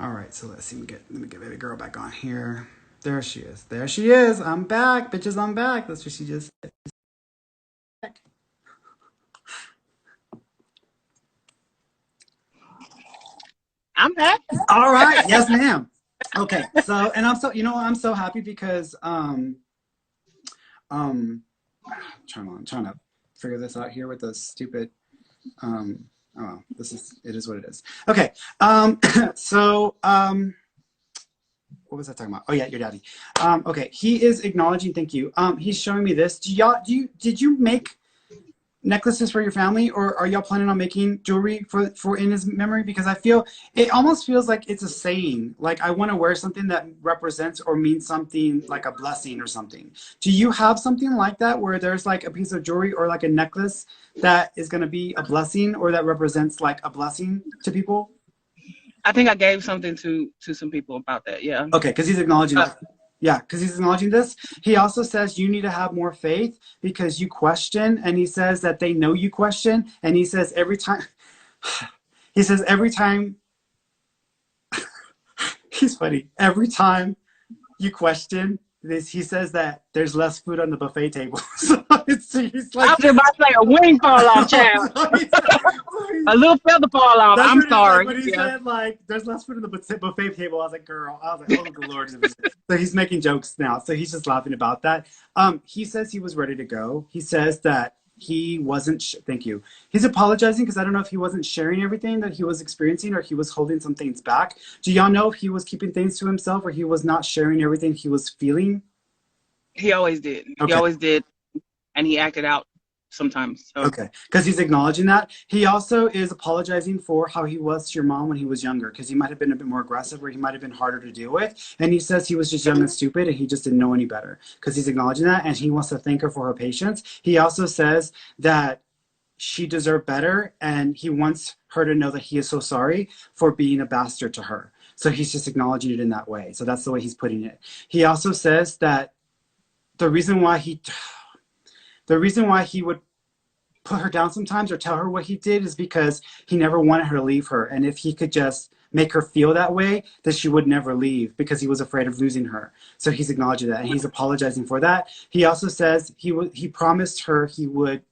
All right, so let's see. Let me get baby girl back on here. There she is. There she is. I'm back, bitches. I'm back. That's what she just said. I'm back. All right. Yes, ma'am. Okay. So, and I'm so I'm so happy because um trying to figure this out here with the stupid oh, this is it is what it is. Okay. So what was I talking about? Oh yeah, your daddy. Okay, he is acknowledging. Thank you. He's showing me this. Did you make necklaces for your family, or are y'all planning on making jewelry for in his memory? Because I feel it almost feels like it's a saying. Like I want to wear something that represents or means something like a blessing or something. Do you have something like that where there's like a piece of jewelry or like a necklace that is going to be a blessing or that represents like a blessing to people? I think I gave something to some people about that. Yeah. Okay, because he's acknowledging Uh, that. Yeah, because he's acknowledging this. He also says you need to have more faith because you question, and he says that they know you question, and he says every time, he says every time, he's funny, every time you question this, he says that there's less food on the buffet table. So he's I like, was about to say a wing fall off, child. so A little feather fall off. that's I'm what he said sorry. when he Yeah. said like there's less food in the buffet table. I was like, girl, I was like, oh the Lord. So he's making jokes now. So he's just laughing about that. He says he was ready to go. He says that he wasn't. Thank you. He's apologizing because I don't know if he wasn't sharing everything that he was experiencing or he was holding some things back. Do y'all know if he was keeping things to himself or he was not sharing everything he was feeling? He always did. He Okay. always did, and he acted out sometimes. So Okay, because he's acknowledging that. He also is apologizing for how he was to your mom when he was younger, because he might have been a bit more aggressive or he might have been harder to deal with. And he says he was just young and stupid and he just didn't know any better, because he's acknowledging that and he wants to thank her for her patience. He also says that she deserved better and he wants her to know that he is so sorry for being a bastard to her. So he's just acknowledging it in that way. So that's the way he's putting it. He also says that the reason why he the reason why he would put her down sometimes or tell her what he did is because he never wanted her to leave her. And if he could just make her feel that way, that she would never leave because he was afraid of losing her. So he's acknowledging that and he's apologizing for that. He also says he promised her he would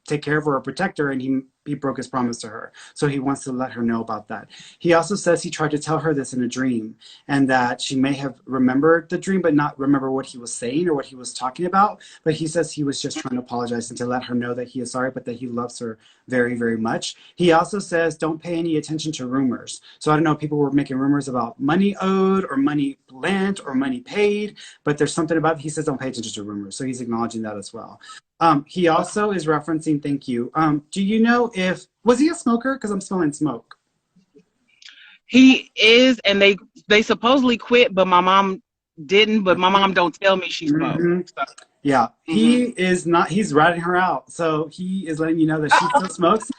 take care of her or protect her, and he broke his promise to her. So he wants to let her know about that. He also says he tried to tell her this in a dream, and that she may have remembered the dream, but not remember what he was saying or what he was talking about. But he says he was just trying to apologize and to let her know that he is sorry, but that he loves her very, very much. He also says don't pay any attention to rumors. So I don't know, people were making rumors about money owed or money lent or money paid, but there's something about, he says don't pay attention to rumors. So he's acknowledging that as well. He also is referencing, thank you. Do you know if, was he a smoker? Because I'm smelling smoke. he is, and they supposedly quit, but my mom didn't. But my mom don't tell me she smoked. Mm-hmm. So, Yeah, he mm-hmm. is not, he's ratting her out. So he is letting you know that she still smokes.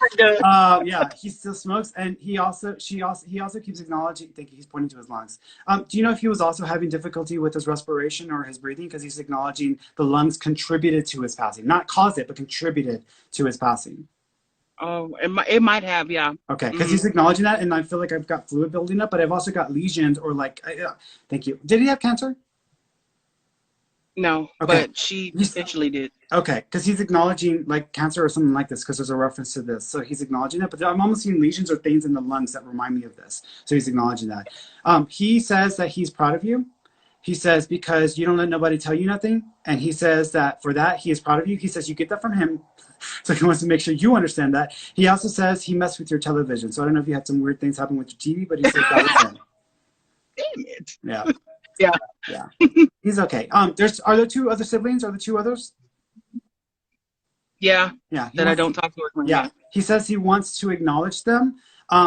Yeah, he still smokes. And he also keeps acknowledging, I think he's pointing to his lungs. Do you know if he was also having difficulty with his respiration or his breathing? Because he's acknowledging the lungs contributed to his passing, not caused it, but contributed to his passing. Oh, it might have, yeah. Okay, because Mm-hmm. he's acknowledging that, and I feel like I've got fluid building up, but I've also got lesions or like, thank you. Did he have cancer? No, Okay. but she potentially did. Okay, because he's acknowledging like cancer or something like this, because there's a reference to this. So he's acknowledging that, but I'm almost seeing lesions or things in the lungs that remind me of this. So he's acknowledging that. He says that he's proud of you. He says because you don't let nobody tell you nothing, and he says that for that he is proud of you. He says you get that from him, so he wants to make sure you understand that. He also says he messed with your television. So I don't know if you had some weird things happen with your TV, but he says that was him. Damn it. Yeah, Yeah. yeah. He's okay. Are there two other siblings? Are there two others? Yeah. Yeah, That I don't talk to her. yeah, he says he wants to acknowledge them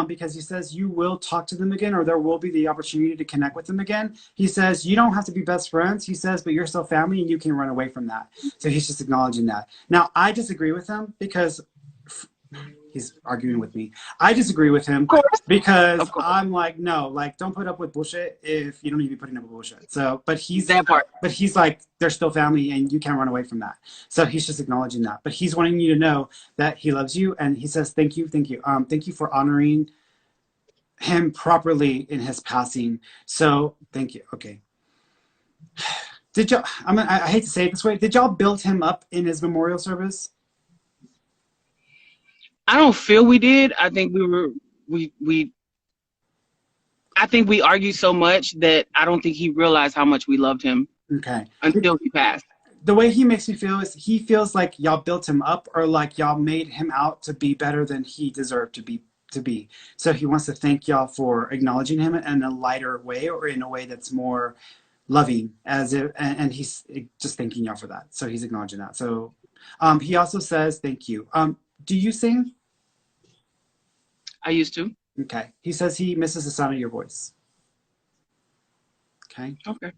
because he says you will talk to them again, or there will be the opportunity to connect with them again. He says you don't have to be best friends. He says, but you're still family and you can run away from that. So he's just acknowledging that. Now, I disagree with him because he's arguing with me. I disagree with him Of course. because Of course. I'm like, no, like don't put up with bullshit if you don't need to be putting up with bullshit. So, That part. but he's like, they're still family and you can't run away from that. So he's just acknowledging that. But he's wanting you to know that he loves you and he says, thank you, thank you. Thank you for honoring him properly in his passing. So thank you. Okay. Did y'all? I hate to say it this way. Did y'all build him up in his memorial service? I don't feel we did. I think we I think we argued so much that I don't think he realized how much we loved him Okay. until he passed. The way he makes me feel is he feels like y'all built him up, or like y'all made him out to be better than he deserved to be. So he wants to thank y'all for acknowledging him in a lighter way, or in a way that's more loving, as if, and he's just thanking y'all for that. So he's acknowledging that. So he also says thank you. Do you sing? I used to. Okay. He says he misses the sound of your voice. Okay. Okay.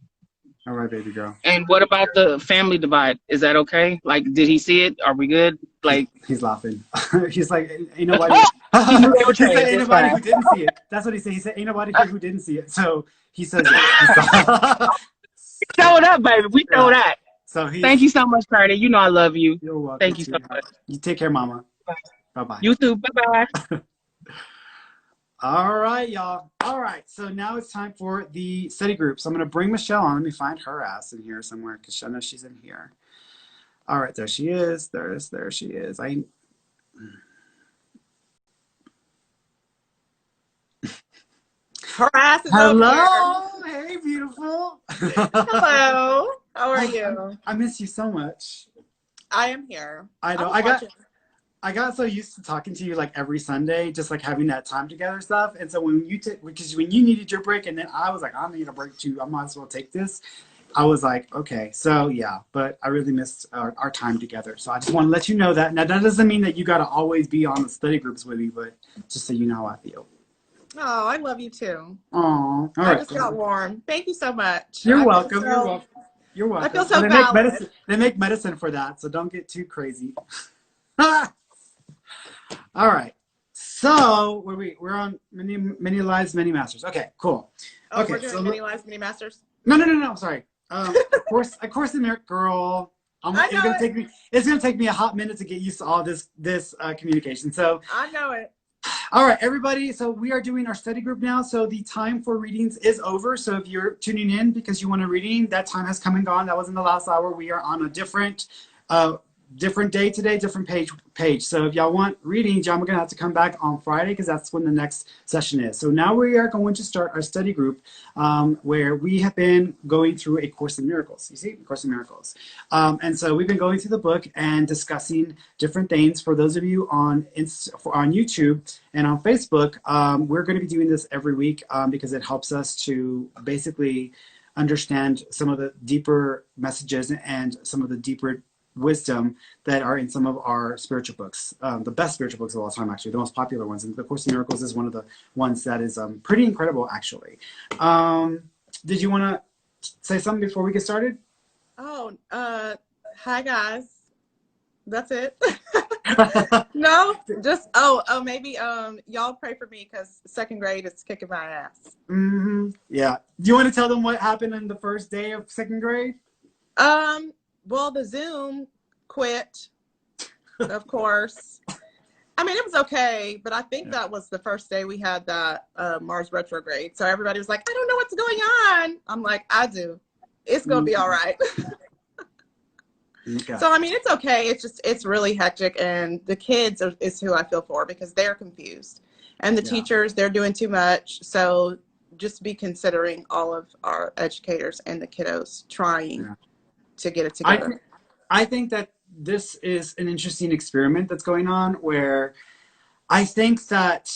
All right, baby girl. And what about the family divide? Is that okay? Like, did he see it? Are we good? Like, he's laughing. He's like, ain't nobody. he knew they were He said, training ain't this nobody time. who didn't see it. That's what he said. He said, ain't nobody here who didn't see it. So he says, yeah. Showed up, baby. We showed Yeah. up. So Thank you so much, Cardi. You know I love you. You're welcome. Thank you so much. You take care, mama. Bye-bye. You too. Bye-bye. All right, y'all. All right. So now it's time for the study group. So I'm going to bring Michelle on. Let me find her ass in here somewhere, because I know she's in here. All right. There she is. There she is. Her ass is Hello. over here. Hey, beautiful. Hello. How are you? I miss you so much. I am here. I know. I got so used to talking to you like every Sunday, just like having that time together stuff. And so when you needed your break, and then I was like, I need a break too. I might as well take this. I was like, okay, so yeah, but I really missed our time together. So I just want to let you know that. Now that doesn't mean that you got to always be on the study groups with me, but just so you know how I feel. Oh, I love you too. Oh, all I right. just got warm. Thank you so much. You're welcome. You're welcome. You're welcome. I feel so they valid. make medicine. They make medicine for that, so don't get too crazy. All right. So we're on many lives, many masters. Okay, cool. Oh, Okay, we're doing many lives, many masters. No. Sorry. Of course, the American girl. It's gonna take me a hot minute to get used to all this communication. So I know it. All right, everybody. So we are doing our study group now. So the time for readings is over. So if you're tuning in because you want a reading, that time has come and gone. That was in the last hour. We are on a different day today, different page. So if y'all want readings, y'all are gonna have to come back on Friday, because that's when the next session is. So now we are going to start our study group, where we have been going through A Course in Miracles. You see, A Course in Miracles. And so we've been going through the book and discussing different things. For those of you on YouTube and on Facebook, we're going to be doing this every week, because it helps us to basically understand some of the deeper messages and some of the deeper wisdom that are in some of our spiritual books, the best spiritual books of all time, actually, the most popular ones. And the Course in Miracles is one of the ones that is pretty incredible, actually. Did you want to say something before we get started? Oh, hi guys. That's it. No, just maybe y'all pray for me, because second grade is kicking my ass. Yeah. Do you want to tell them what happened on the first day of second grade? Well, the Zoom quit, of course. I mean, it was okay, but I think that was the first day we had that Mars retrograde. So everybody was like, I don't know what's going on. I'm like, I do. It's going to be all right. Okay. So, I mean, it's okay. It's really hectic. And the kids is who I feel for, because they're confused. And the teachers, they're doing too much. So just be considering all of our educators and the kiddos trying to get it together. I think that this is an interesting experiment that's going on, where I think that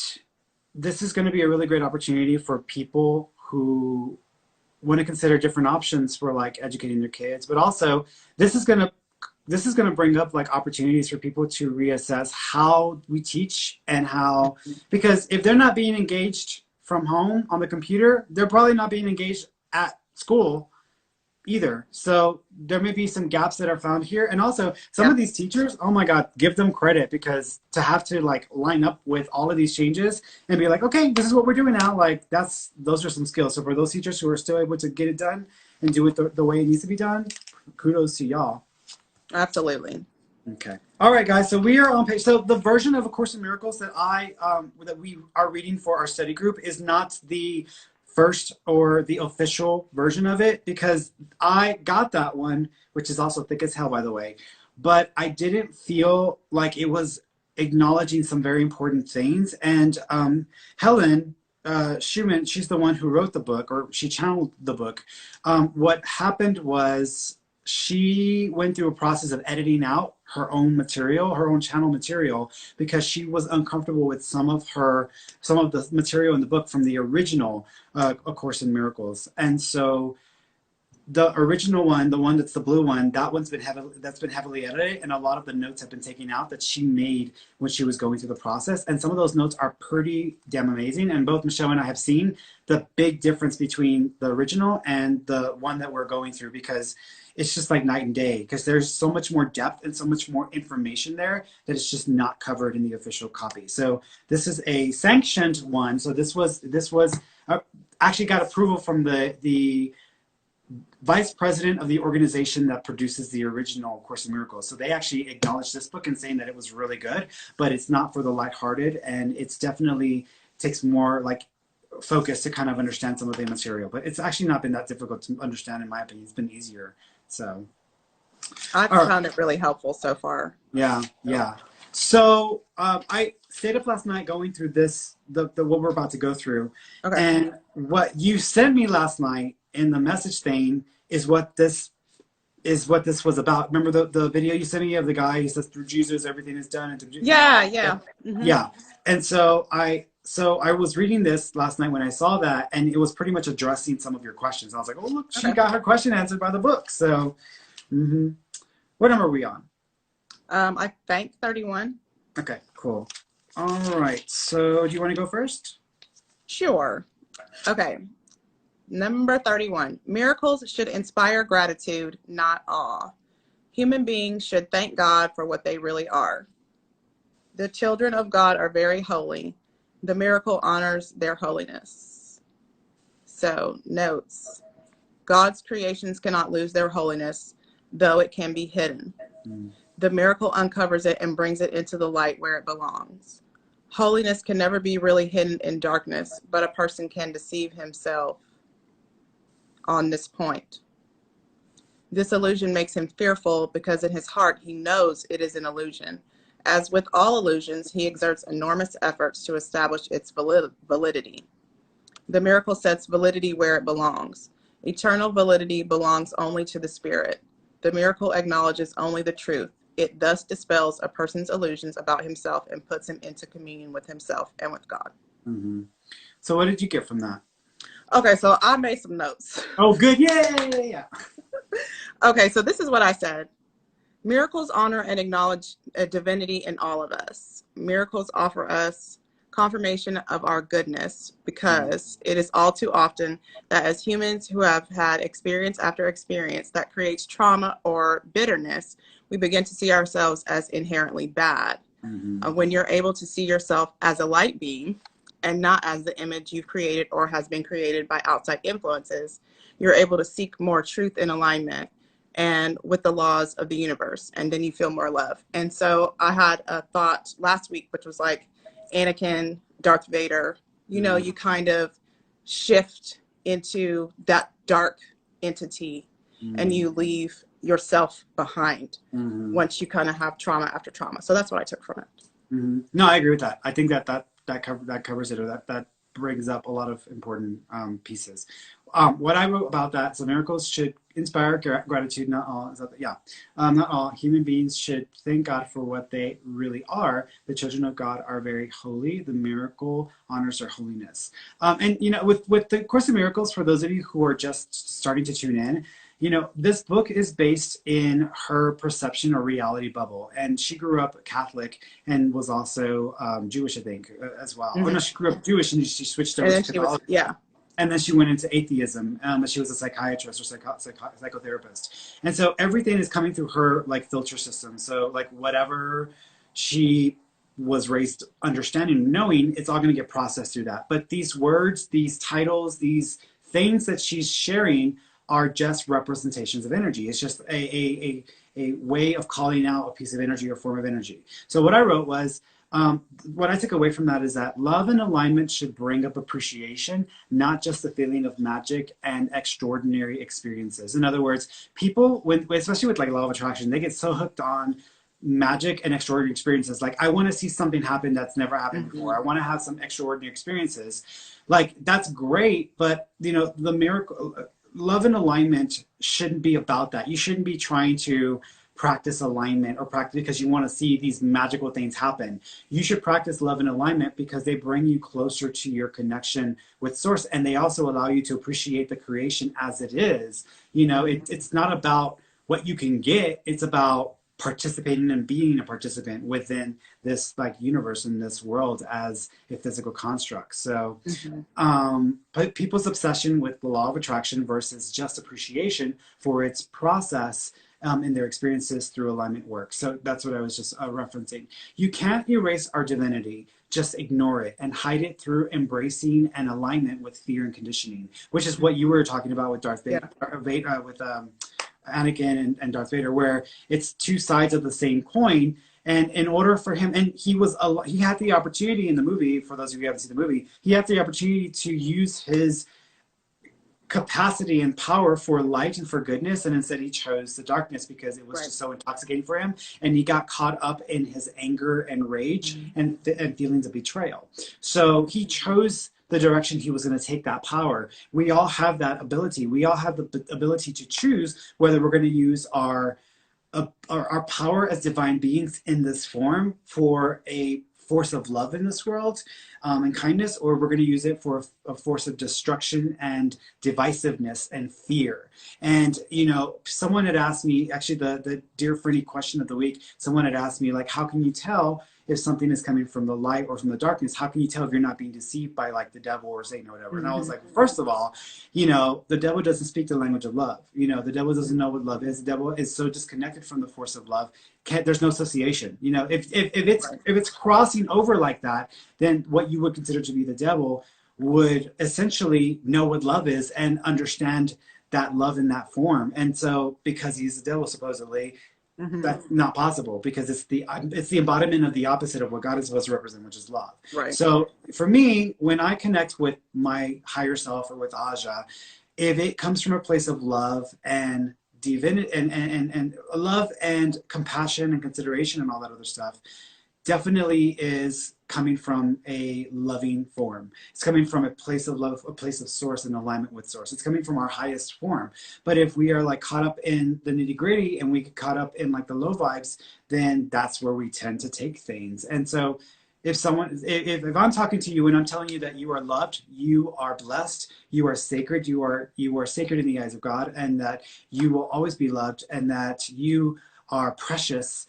this is going to be a really great opportunity for people who want to consider different options for like educating their kids, but also this is going to bring up like opportunities for people to reassess how we teach, and how, because if they're not being engaged from home on the computer, they're probably not being engaged at school either. So there may be some gaps that are found here. And also some of these teachers, oh my God, give them credit, because to have to like line up with all of these changes and be like, okay, this is what we're doing now. Like those are some skills. So for those teachers who are still able to get it done and do it the way it needs to be done, kudos to y'all. Absolutely. Okay. All right, guys. So we are on page. So the version of A Course in Miracles that that we are reading for our study group is not the first or the official version of it, because I got that one, which is also thick as hell, by the way. But I didn't feel like it was acknowledging some very important things. And Helen Schumann, she's the one who wrote the book, or she channeled the book. What happened was she went through a process of editing out her own material, her own channel material, because she was uncomfortable with some of the material in the book from the original A Course in Miracles. And so the original one, the one that's the blue one, that's been heavily edited, and a lot of the notes have been taken out that she made when she was going through the process. And some of those notes are pretty damn amazing. And both Michelle and I have seen the big difference between the original and the one that we're going through, because it's just like night and day, because there's so much more depth and so much more information there that is just not covered in the official copy. So this is a sanctioned one. So this was actually got approval from the vice president of the organization that produces the original Course in Miracles. So they actually acknowledged this book and saying that it was really good, but it's not for the lighthearted, and it's definitely takes more like focus to kind of understand some of the material. But it's actually not been that difficult to understand, in my opinion. It's been easier. So I've found it really helpful so far. Yeah, yeah. So I stayed up last night going through this, the what we're about to go through. Okay. And what you sent me last night in the message thing is what this was about. Remember the video you sent me of the guy who says through Jesus everything is done, and Yeah. Mm-hmm. Yeah. And so I was reading this last night when I saw that, and it was pretty much addressing some of your questions. I was like, oh look, she got her question answered by the book. So what number are we on? I think 31. Okay, cool. All right. So do you want to go first? Sure. Okay. Number 31. Miracles should inspire gratitude, not awe. Human beings should thank God for what they really are. The children of God are very holy. The miracle honors their holiness. So, notes. God's creations cannot lose their holiness, though it can be hidden. The miracle uncovers it and brings it into the light where it belongs. Holiness can never be really hidden in darkness, but a person can deceive himself on this point. This illusion makes him fearful because in his heart he knows it is an illusion. As with all illusions, he exerts enormous efforts to establish its validity. The miracle sets validity where it belongs. Eternal validity belongs only to the spirit. The miracle acknowledges only the truth. It thus dispels a person's illusions about himself and puts him into communion with himself and with God. Mm-hmm. So what did you get from that? Okay, so I made some notes. Oh, good. Yay! Okay, so this is what I said. Miracles honor and acknowledge a divinity in all of us. Miracles offer us confirmation of our goodness, because it is all too often that as humans who have had experience after experience that creates trauma or bitterness, we begin to see ourselves as inherently bad. When you're able to see yourself as a light being and not as the image you've created or has been created by outside influences, you're able to seek more truth in alignment and with the laws of the universe, and then you feel more love. And so I had a thought last week, which was like Anakin, Darth Vader, you know, you kind of shift into that dark entity and you leave yourself behind once you kind of have trauma after trauma. So that's what I took from it. No, I agree with that. I think that covers it, or that brings up a lot of important pieces. What I wrote about that, so miracles should inspire gratitude, not all. Not all. Human beings should thank God for what they really are. The children of God are very holy. The miracle honors their holiness. And, you know, with the Course in Miracles, for those of you who are just starting to tune in, you know, this book is based in her perception or reality bubble. And she grew up Catholic and was also Jewish, I think, as well. Oh, no, she grew up Jewish and she switched over to Catholicism. And then she went into atheism. She was a psychiatrist or psychotherapist. And so everything is coming through her like filter system. So like whatever she was raised understanding, knowing, it's all going to get processed through that. But these words, these titles, these things that she's sharing are just representations of energy. It's just a a way of calling out a piece of energy or form of energy. So what I wrote was, what I took away from that is that love and alignment should bring up appreciation, not just the feeling of magic and extraordinary experiences. In other words, people, especially with like law of attraction, they get so hooked on magic and extraordinary experiences. Like, I want to see something happen that's never happened before. I want to have some extraordinary experiences. Like, that's great, but the miracle, love and alignment shouldn't be about that. You shouldn't be trying to practice alignment or practice because you want to see these magical things happen. You should practice love and alignment because they bring you closer to your connection with source, and they also allow you to appreciate the creation as it is. It's not about what you can get, it's about participating and being a participant within this like universe in this world as a physical construct. So but people's obsession with the law of attraction versus just appreciation for its process in their experiences through alignment work. So that's what I was just referencing. You can't erase our divinity, just ignore it and hide it through embracing an alignment with fear and conditioning, which is what you were talking about with Darth Vader, with Anakin and Darth Vader, where it's two sides of the same coin. And in order for him, and he had the opportunity in the movie, for those of you who haven't seen the movie, he had the opportunity to use his capacity and power for light and for goodness, and instead he chose the darkness because it was just so intoxicating for him, and he got caught up in his anger and rage and feelings of betrayal. So he chose the direction he was going to take that power. We all have that ability. We all have the ability to choose whether we're going to use our power as divine beings in this form for a force of love in this world and kindness, or we're going to use it for a force of destruction and divisiveness and fear. And someone had asked me, actually the Dear Ferny question of the week, someone had asked me, like, how can you tell if something is coming from the light or from the darkness? How can you tell if you're not being deceived by like the devil or Satan or whatever? And I was like, first of all, the devil doesn't speak the language of love. The devil doesn't know what love is. The devil is so disconnected from the force of love. There's no association. If it's crossing over like that, then what you would consider to be the devil would essentially know what love is and understand that love in that form. And so because he's the devil supposedly, that's not possible, because it's the embodiment of the opposite of what God is supposed to represent, which is love. Right. So for me, when I connect with my higher self or with Aja, if it comes from a place of love and divinity and love and compassion and consideration and all that other stuff, definitely is coming from a loving form. It's coming from a place of love, a place of source and alignment with source. It's coming from our highest form. But if we are like caught up in the nitty gritty and we get caught up in like the low vibes, then that's where we tend to take things. And so if I'm talking to you and I'm telling you that you are loved, you are blessed, you are sacred, you are sacred in the eyes of God, and that you will always be loved, and that you are precious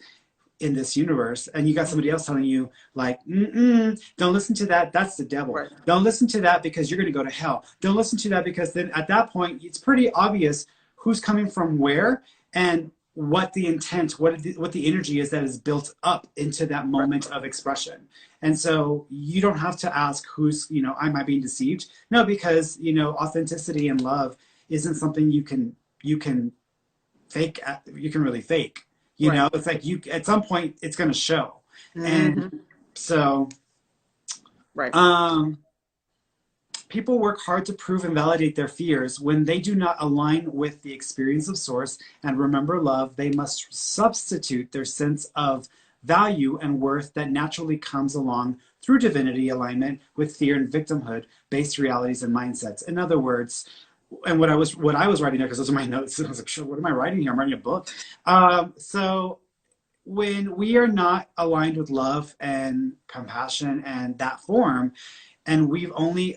in this universe, and you got somebody else telling you like, don't listen to that, that's the devil. Right. Don't listen to that because you're going to go to hell. Don't listen to that, because then at that point it's pretty obvious who's coming from where and what the intent, what the energy is that is built up into that moment of expression. And so you don't have to ask who's, am I being deceived? No, because authenticity and love isn't something you can fake. You can really fake. It's like at some point it's going to show. And so, people work hard to prove and validate their fears. When they do not align with the experience of source and remember love, they must substitute their sense of value and worth that naturally comes along through divinity alignment with fear and victimhood based realities and mindsets. In other words, and what I was writing there, because those are my notes, I was like, sure, what am I writing here? I'm writing a book. So when we are not aligned with love and compassion and that form, and we've only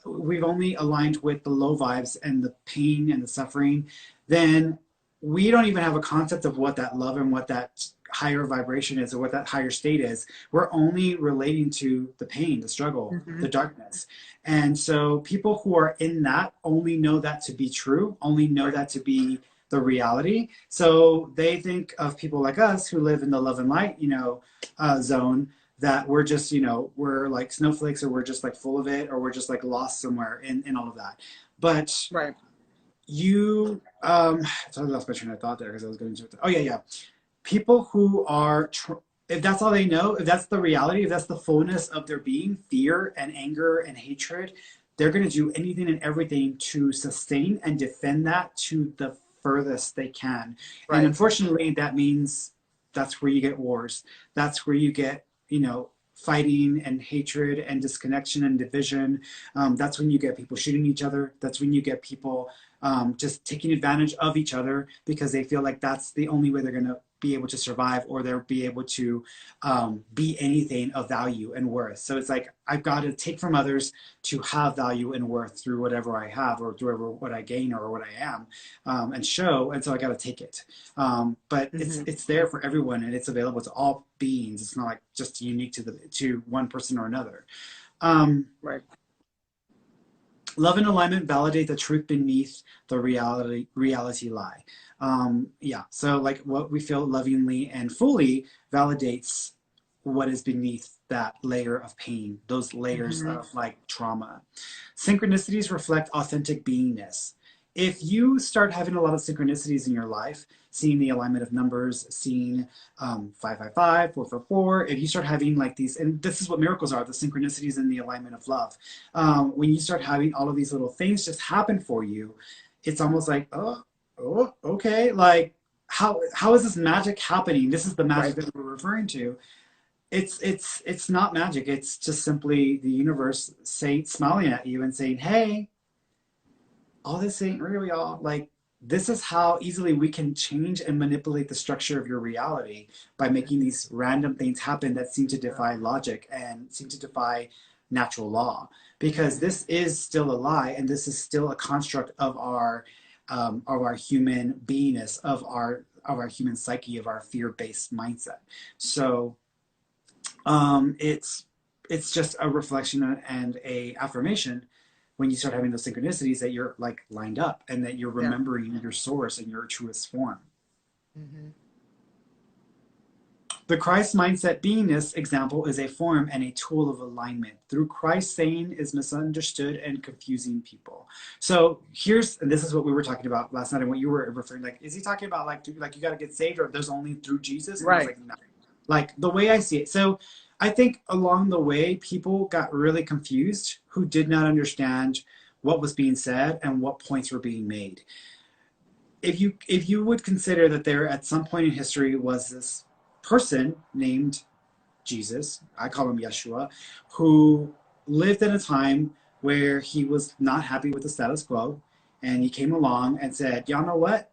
aligned with the low vibes and the pain and the suffering, then we don't even have a concept of what that love and what that higher vibration is or what that higher state is. We're only relating to the pain, the struggle, the darkness. And so people who are in that only know that to be true, only know that to be the reality. So they think of people like us who live in the love and light, zone, that we're just, we're like snowflakes, or we're just like full of it, or we're just like lost somewhere in all of that. But so I lost my train of thought there because I was going to, oh yeah, yeah. People who are, if that's all they know, if that's the reality, if that's the fullness of their being, fear and anger and hatred, they're going to do anything and everything to sustain and defend that to the furthest they can. And Right. unfortunately, that means that's where you get wars. That's where you get, fighting and hatred and disconnection and division. That's when you get people shooting each other. That's when you get people just taking advantage of each other because they feel like that's the only way they're going to be able to survive or they'll be able to be anything of value and worth. So it's like I've got to take from others to have value and worth through whatever I have or through what I gain or what I am and show. And so I got to take it. But it's there for everyone and it's available to all beings. It's not like just unique to one person or another. Right. Love and alignment validate the truth beneath the reality lie. Yeah, so like what we feel lovingly and fully validates what is beneath that layer of pain, those layers of like trauma. Synchronicities reflect authentic beingness. If you start having a lot of synchronicities in your life, seeing the alignment of numbers, seeing 555, 444, if you start having like these, and this is what miracles are, the synchronicities and the alignment of love. When you start having all of these little things just happen for you, it's almost like, oh, okay, like how is this magic happening? This is the magic that we're referring to. It's not magic. It's just simply the universe smiling at you and saying, hey, all this ain't real, y'all. Like, this is how easily we can change and manipulate the structure of your reality by making these random things happen that seem to defy logic and seem to defy natural law. Because this is still a lie, and this is still a construct of our human beingness, of our human psyche, of our fear-based mindset. So it's just a reflection and a affirmation when you start having those synchronicities that you're like lined up and that you're remembering your source and your truest form. The Christ mindset beingness example is a form and a tool of alignment. Through Christ, saying is misunderstood and confusing people. So and this is what we were talking about last night and what you were referring, like, is he talking about like you got to get saved or there's only through Jesus? And I was like, no. Like the way I see it. So I think along the way, people got really confused who did not understand what was being said and what points were being made. If you would consider that there at some point in history was this person named Jesus, I call him Yeshua, who lived in a time where he was not happy with the status quo. And he came along and said, y'all know what?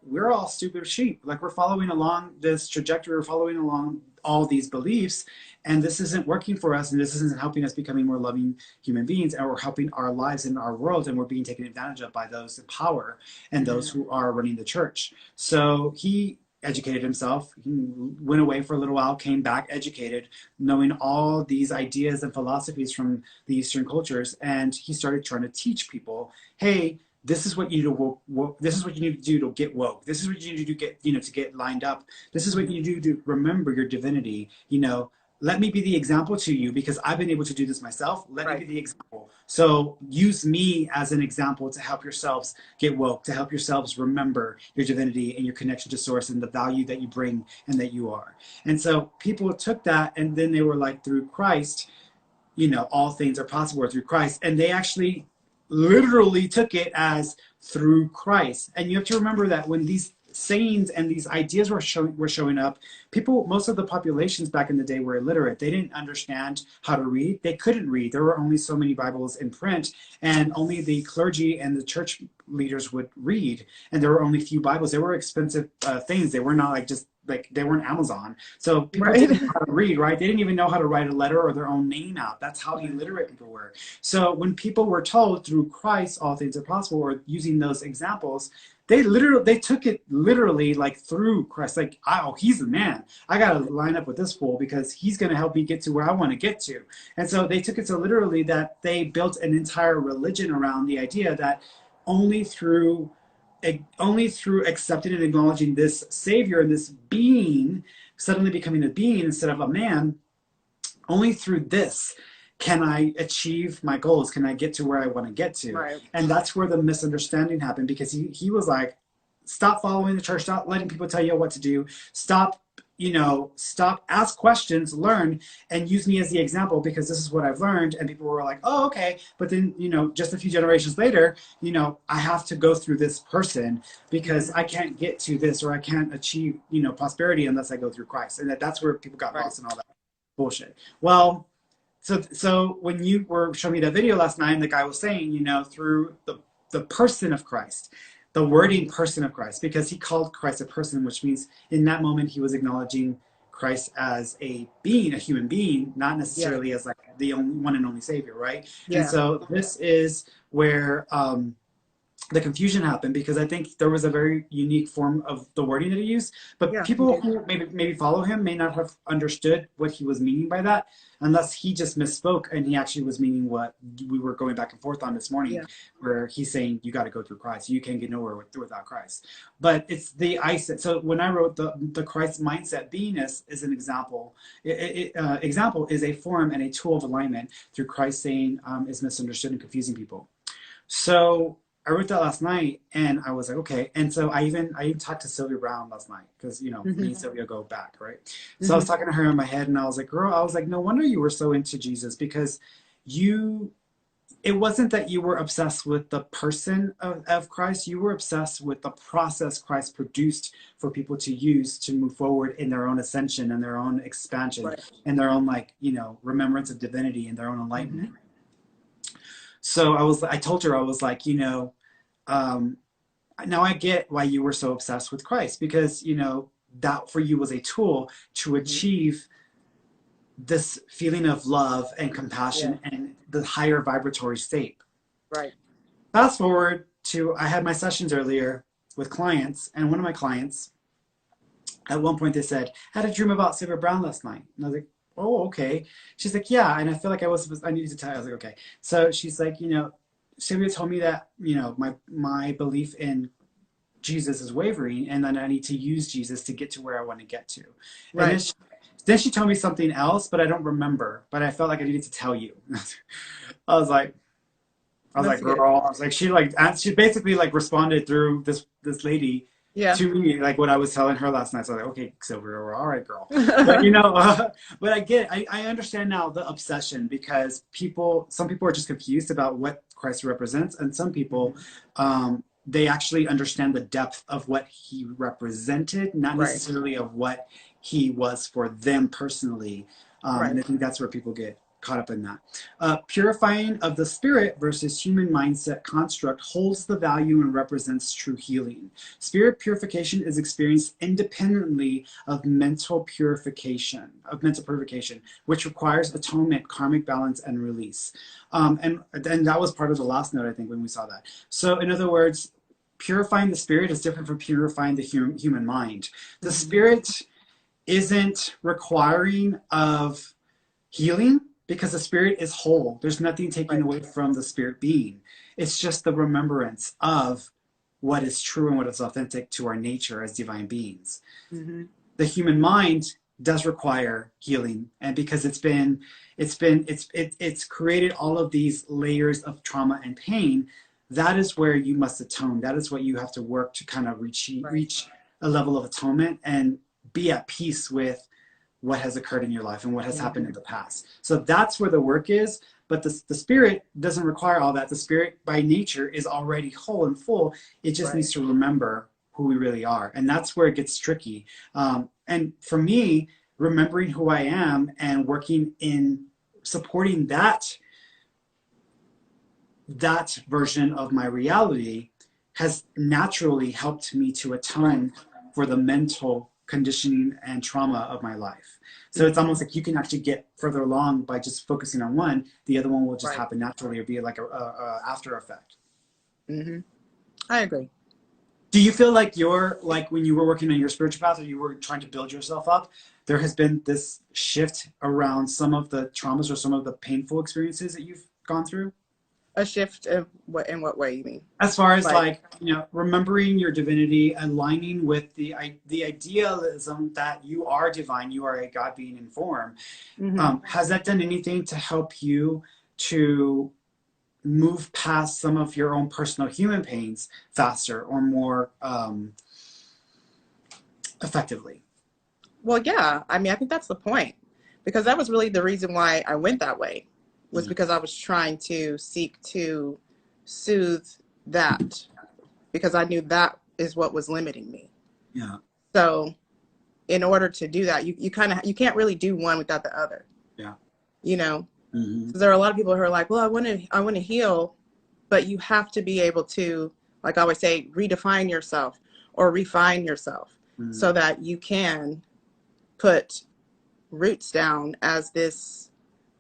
We're all stupid sheep. Like, we're following along this trajectory. We're following along all these beliefs. And this isn't working for us. And this isn't helping us becoming more loving human beings. And we're helping our lives in our world. And we're being taken advantage of by those in power and those who are running the church. So he educated himself. He went away for a little while, came back educated, knowing all these ideas and philosophies from the Eastern cultures. And he started trying to teach people, hey, this is what you need to this is what you need to do to get woke. This is what you need to do to get lined up. This is what you do to remember your divinity. Let me be the example to you because I've been able to do this myself. Let me be the example. So use me as an example to help yourselves get woke, to help yourselves remember your divinity and your connection to source and the value that you bring and that you are. And so people took that and then they were like, through Christ, all things are possible through Christ. And they actually literally took it as through Christ. And you have to remember that when these sayings and these ideas were showing up, most of the populations back in the day were illiterate. They didn't understand how to read. They couldn't read. There were only so many Bibles in print, and only the clergy and the church leaders would read. And there were only few Bibles. They were expensive things. They were not they weren't Amazon. So people didn't know how to read, right? They didn't even know how to write a letter or their own name out. That's how illiterate people were. So when people were told through Christ all things are possible, or using those examples, they took it literally, like, through Christ. Like, oh, he's the man. I got to line up with this fool because he's going to help me get to where I want to get to. And so they took it so literally that they built an entire religion around the idea that only through accepting and acknowledging this savior and this being, suddenly becoming a being instead of a man, only through this can I achieve my goals? Can I get to where I want to get to? Right. And that's where the misunderstanding happened, because he was like, stop following the church, stop letting people tell you what to do, stop, stop, ask questions, learn, and use me as the example, because this is what I've learned. And people were like, oh, okay. But then, just a few generations later, I have to go through this person, because I can't get to this, or I can't achieve, prosperity unless I go through Christ. And that's where people got lost in all that bullshit. Well, so when you were showing me that video last night, and the guy was saying, through the person of Christ, the wording person of Christ, because he called Christ a person, which means in that moment he was acknowledging Christ as a being, a human being, not necessarily as like the only one and only Savior, right? Yeah. And so this is where the confusion happened, because I think there was a very unique form of the wording that he used, but people who maybe follow him may not have understood what he was meaning by that, unless he just misspoke and he actually was meaning what we were going back and forth on this morning, where he's saying you got to go through Christ, you can't get nowhere without Christ. But it's the so when I wrote the Christ mindset beingness is an example. Example is a form and a tool of alignment through Christ saying is misunderstood and confusing people. So I wrote that last night, and I was like, okay. And so I even talked to Sylvia Brown last night, because me and Sylvia go back, right? So I was talking to her in my head, and I was like, girl, no wonder you were so into Jesus, because it wasn't that you were obsessed with the person of Christ. You were obsessed with the process Christ produced for people to use to move forward in their own ascension and their own expansion and their own remembrance of divinity and their own enlightenment. So I told her, I was like, now I get why you were so obsessed with Christ, because, that for you was a tool to achieve this feeling of love and compassion and the higher vibratory state. Right. Fast forward to, I had my sessions earlier with clients, and one of my clients, at one point they said, I had a dream about Sylvia Brown last night. And I was like, oh, okay. She's like, yeah. And I feel like I needed to tell you. I was like, okay. So she's like, Sylvia told me that, my belief in Jesus is wavering, and then I need to use Jesus to get to where I want to get to. Right. And then she told me something else, but I don't remember, but I felt like I needed to tell you. I was like, girl, I was like, she basically responded through this lady to me, like what I was telling her last night. So I was like, okay, Sylvia, we're all right, girl. But but I understand now the obsession, because some people are just confused about what Christ represents, and some people, they actually understand the depth of what he represented, not necessarily of what he was for them personally. And I think that's where people get caught up in that. Purifying of the spirit versus human mindset construct holds the value and represents true healing. Spirit purification is experienced independently of mental purification, which requires atonement, karmic balance, and release. And that was part of the last note, I think, when we saw that. So in other words, purifying the spirit is different from purifying the human mind. The spirit isn't requiring of healing, because the spirit is whole. There's nothing taken away from the spirit being. It's just the remembrance of what is true and what is authentic to our nature as divine beings. The human mind does require healing, and because it's created all of these layers of trauma and pain, that is where you must atone. That is what you have to work to kind of reach a level of atonement and be at peace with what has occurred in your life and what has happened in the past. So that's where the work is. But the spirit doesn't require all that. The spirit by nature is already whole and full. It just needs to remember who we really are. And that's where it gets tricky. And for me, remembering who I am and working in supporting that version of my reality has naturally helped me to atone for the mental conditioning and trauma of my life. So it's almost like you can actually get further along by just focusing on one. The other one will just happen naturally, or be like a after effect. I agree. Do you feel like when you were working on your spiritual path, or you were trying to build yourself up, there has been this shift around some of the traumas or some of the painful experiences that you've gone through? A shift of what, in what way you mean? As far as Like, like, you know, remembering your divinity, aligning with the idealism that you are divine, you are a God being in form. mhm. Has that done anything to help you to move past some of your own personal human pains faster or more effectively? Well, yeah. I mean, I think that's the point, because that was really the reason why I went that way, was Yeah. because I was trying to seek to soothe that, because I knew that is what was limiting me. Yeah. So in order to do that, you kind of, you can't really do one without the other, Yeah. you know. Hmm. So there are a lot of people who are like, well, I want to heal, but you have to be able to, like I always say, redefine yourself or refine yourself Hmm. so that you can put roots down as this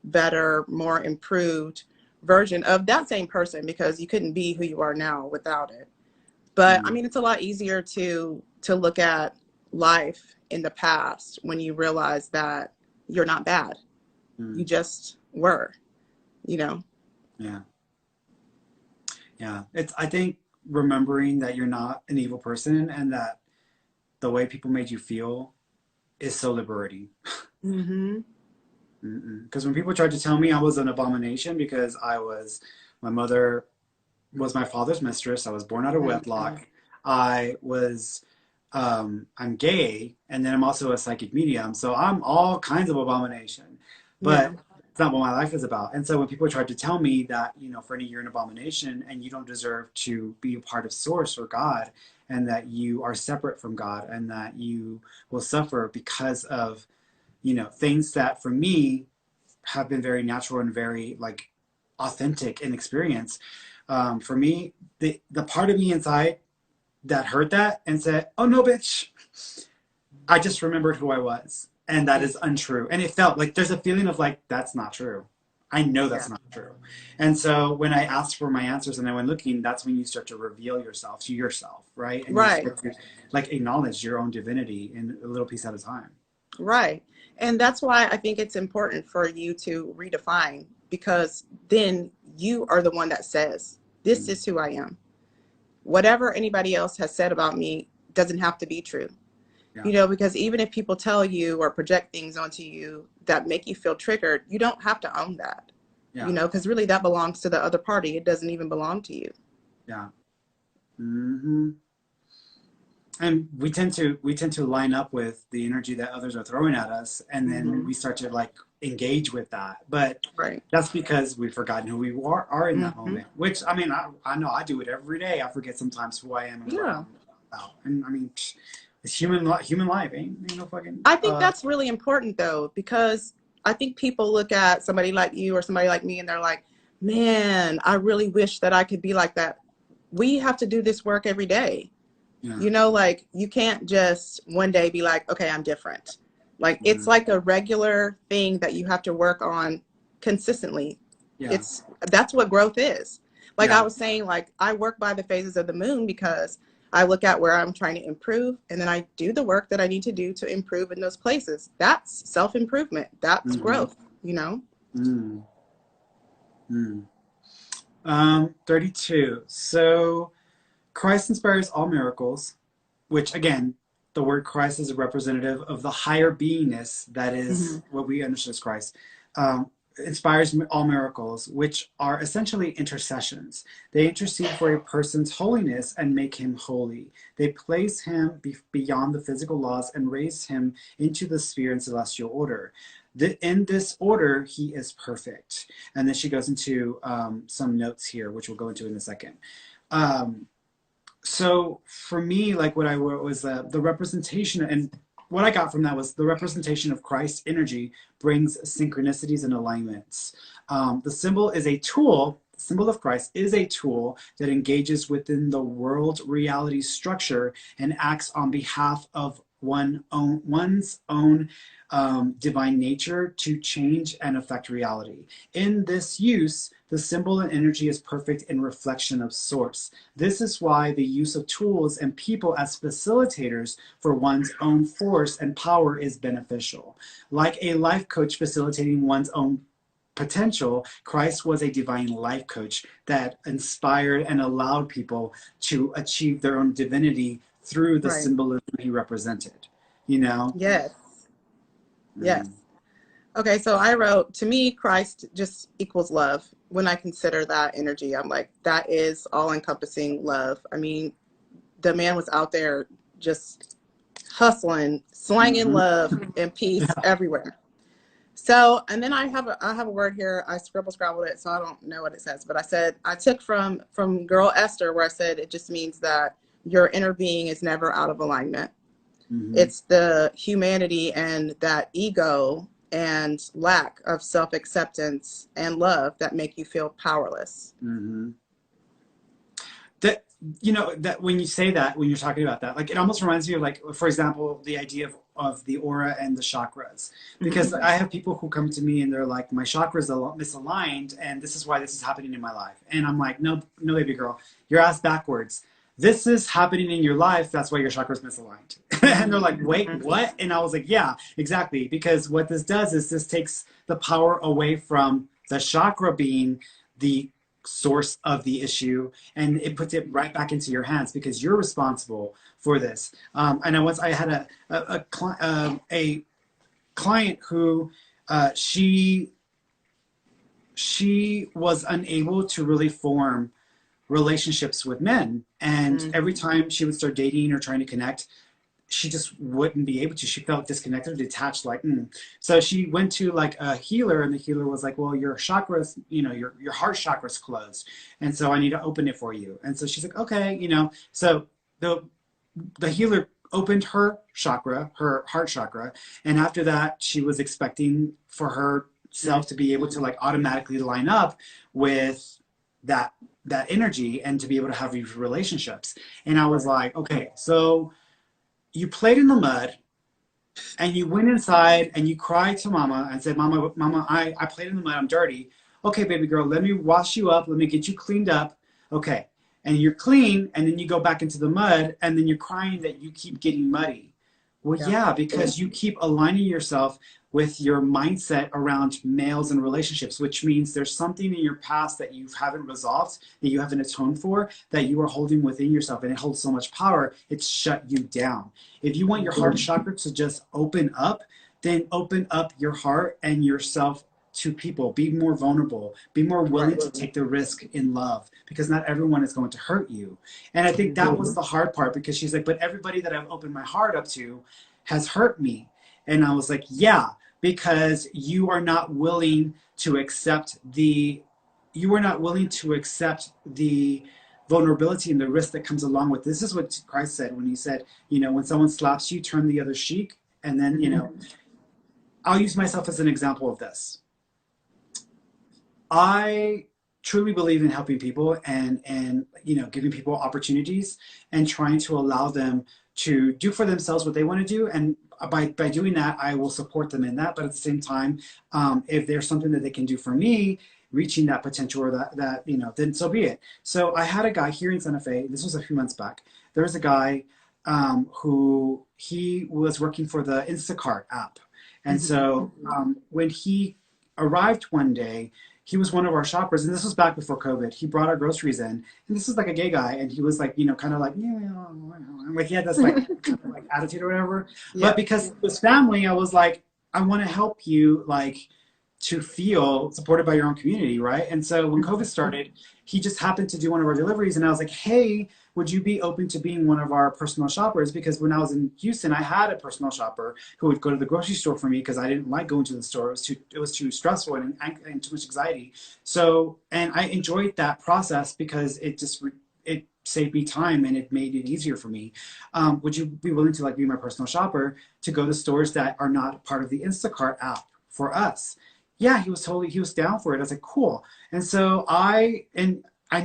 better, more improved version of that same person, because you couldn't be who you are now without it. But I Hmm. mean, it's a lot easier to look at life in the past when you realize that you're not bad. You Hmm. just were, you know. Yeah. Yeah. It's, I think remembering that you're not an evil person and that the way people made you feel is so liberating. Mm-hmm. Because when people tried to tell me I was an abomination because my mother was my father's mistress. I was born out of Mm-hmm. wedlock. I was, I'm gay, and then I'm also a psychic medium. So I'm all kinds of abomination. Yeah. But it's not what my life is about. And so when people tried to tell me that, you know, Ferny, you're an abomination and you don't deserve to be a part of Source or God, and that you are separate from God, and that you will suffer because of, you know, things that for me have been very natural and very like authentic in experience. For me, the part of me inside that heard that and said, "Oh no, bitch," I just remembered who I was, and that Yeah. is untrue. And it felt like there's a feeling of like that's not true. I know Yeah. that's not true. And so when I asked for my answers and I went looking, that's when you start to reveal yourself to yourself, right? And you Right. start to like acknowledge your own divinity in a little piece at a time. Right. And that's why I think it's important for you to redefine, because then you are the one that says, this Mm. is who I am. Whatever anybody else has said about me doesn't have to be true. Yeah. You know, because even if people tell you or project things onto you that make you feel triggered, you don't have to own that, you Yeah. know, because really that belongs to the other party. It doesn't even belong to you. Yeah. Hmm. And we tend to line up with the energy that others are throwing at us, and then Hmm. we start to like engage with that. But Right. that's because we've forgotten who we are in that Hmm. moment. Which I mean, I know I do it every day. I forget sometimes who I am and what Yeah. I'm about. And I mean, it's human life. Ain't no fucking. I think that's really important though, because I think people look at somebody like you or somebody like me and they're like, man, I really wish that I could be like that. We have to do this work every day. Yeah. You know, like you can't just one day be like, okay, I'm different. Like it's Mhm. like a regular thing that you have to work on consistently. Yeah. It's That's what growth is. Like I Yeah. was saying, like I work by the phases of the moon because I look at where I'm trying to improve and then I do the work that I need to do to improve in those places. That's self-improvement. That's Hmm. growth, you know? Mm. Mm. 32. So Christ inspires all miracles, which again, the word Christ is a representative of the higher beingness that Hmm. is what we understand as Christ. Inspires all miracles, which are essentially intercessions. They intercede for a person's holiness and make him holy. They place him beyond the physical laws and raise him into the sphere and celestial order. In this order, he is perfect. And then she goes into some notes here, which we'll go into in a second. Um, so for me, like what I wrote was the representation, and what I got from that was the representation of Christ's energy brings synchronicities and alignments. The symbol is a tool. The symbol of Christ is a tool that engages within the world reality structure and acts on behalf of one's own divine nature to change and affect reality. In this use, the symbol and energy is perfect in reflection of source. This is why the use of tools and people as facilitators for one's own force and power is beneficial. Like a life coach facilitating one's own potential, Christ was a divine life coach that inspired and allowed people to achieve their own divinity through the Right. symbolism he represented, you know? Yes. Yes. Mm. Okay, so I wrote, to me, Christ just equals love. When I consider that energy, I'm like, that is all encompassing love. I mean, the man was out there just hustling, slanging Mm-hmm. love and peace everywhere. So, and then I have a word here. I scrabbled it, so I don't know what it says. But I said I took from Girl Esther, where I said it just means that your inner being is never out of alignment. Mm-hmm. It's the humanity and that ego and lack of self-acceptance and love that make you feel powerless. Mm-hmm. That, you know, that when you say that, when you're talking about that, like it almost reminds me of, like, for example, the idea of the aura and the chakras. Because I have people who come to me and they're like, my chakras are misaligned and this is why this is happening in my life. And I'm like, no, no, baby girl, your ass backwards. This is happening in your life. That's why your chakras misaligned. And they're like, wait, what? And I was like, yeah, exactly. Because what this does is this takes the power away from the chakra being the source of the issue, and it puts it right back into your hands because you're responsible for this. And I had a client who she was unable to really form relationships with men, and every time she would start dating or trying to connect, she just wouldn't be able to. She felt disconnected, detached, like, So she went to like a healer, and the healer was like, well, your chakras, your heart chakra's closed. And so I need to open it for you. And so she's like, okay, So the healer opened her chakra, her heart chakra. And after that, she was expecting for herself to be able to like automatically line up with that energy and to be able to have these relationships. And I was like, okay, so you played in the mud and you went inside and you cried to mama and said, mama, I played in the mud, I'm dirty. Okay, baby girl, let me wash you up, let me get you cleaned up. Okay. And you're clean, and then you go back into the mud, and then you're crying that you keep getting muddy. Well, yeah, because you keep aligning yourself with your mindset around males and relationships, which means there's something in your past that you haven't resolved, that you haven't atoned for, that you are holding within yourself, and it holds so much power, it's shut you down. If you want your heart chakra to just open up, then open up your heart and yourself to people. Be more vulnerable. Be more willing to take the risk in love, because not everyone is going to hurt you. And I think that was the hard part, because she's like, but everybody that I've opened my heart up to has hurt me. And I was like, yeah, because you are not willing to accept the vulnerability and the risk that comes along with this. Is what Christ said when he said, when someone slaps you, turn the other cheek. And then, I'll use myself as an example of this. I truly believe in helping people and giving people opportunities and trying to allow them to do for themselves what they want to do. And by doing that, I will support them in that. But at the same time, if there's something that they can do for me, reaching that potential or that then so be it. So I had a guy here in Santa Fe. This was a few months back. There was a guy who he was working for the Instacart app. And so when he arrived one day, he was one of our shoppers, and this was back before COVID. He brought our groceries in, and this is like a gay guy, and he was like, kind of like he had this like kind of like attitude or whatever. Yeah. But because it was family, I was like, I want to help you, like, to feel supported by your own community, right? And so when COVID started, he just happened to do one of our deliveries, and I was like, hey, would you be open to being one of our personal shoppers? Because when I was in Houston, I had a personal shopper who would go to the grocery store for me because I didn't like going to the store. It was too stressful and too much anxiety. So, and I enjoyed that process because it saved me time and it made it easier for me. Would you be willing to like be my personal shopper to go to stores that are not part of the Instacart app for us? Yeah, he was down for it. I was like, cool. And so I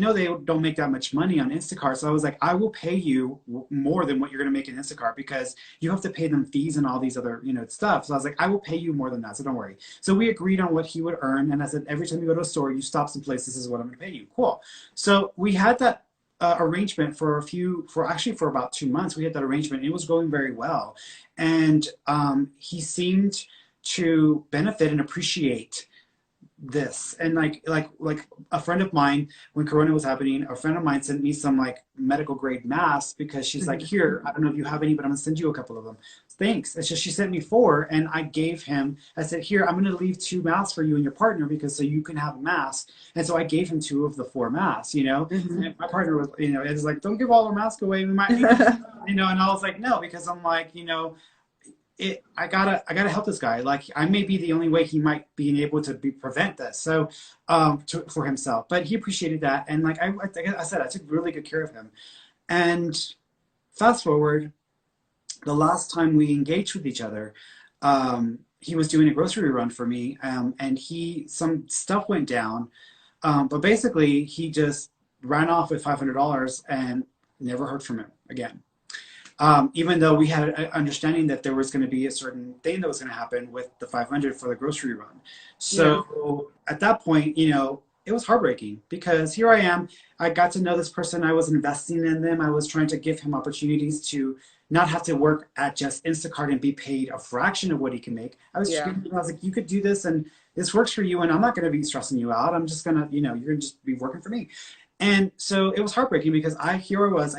know they don't make that much money on Instacart. So I was like, I will pay you more than what you're going to make in Instacart, because you have to pay them fees and all these other, stuff. So I was like, I will pay you more than that. So don't worry. So we agreed on what he would earn. And I said, every time you go to a store, you stop someplace, this is what I'm going to pay you. Cool. So we had that arrangement for about 2 months. We had that arrangement. It was going very well. And he seemed to benefit and appreciate this. And like a friend of mine, when Corona was happening, a friend of mine sent me some like medical grade masks because she's like, here, I don't know if you have any, but I'm gonna send you a couple of them. Thanks. It's just she sent me 4, and I gave him. I said, here, I'm gonna leave 2 masks for you and your partner because so you can have a mask. And so I gave him 2 of the 4 masks. You know, and my partner was, you know, it's like, don't give all our masks away. We might, you know. And I was like, no, because I'm like, you know. I gotta help this guy. Like I may be the only way he might be able to prevent this. So, for himself, but he appreciated that. And like I said, I took really good care of him. And fast forward, the last time we engaged with each other, he was doing a grocery run for me. And some stuff went down. But basically he just ran off with $500 and never heard from him again. Even though we had an understanding that there was going to be a certain thing that was going to happen with the 500 for the grocery run. So at that point, you know, it was heartbreaking because here I am. I got to know this person. I was investing in them. I was trying to give him opportunities to not have to work at just Instacart and be paid a fraction of what he can make. I was like, you could do this and this works for you and I'm not going to be stressing you out. I'm just going to, you know, you're going to just be working for me. And so it was heartbreaking because I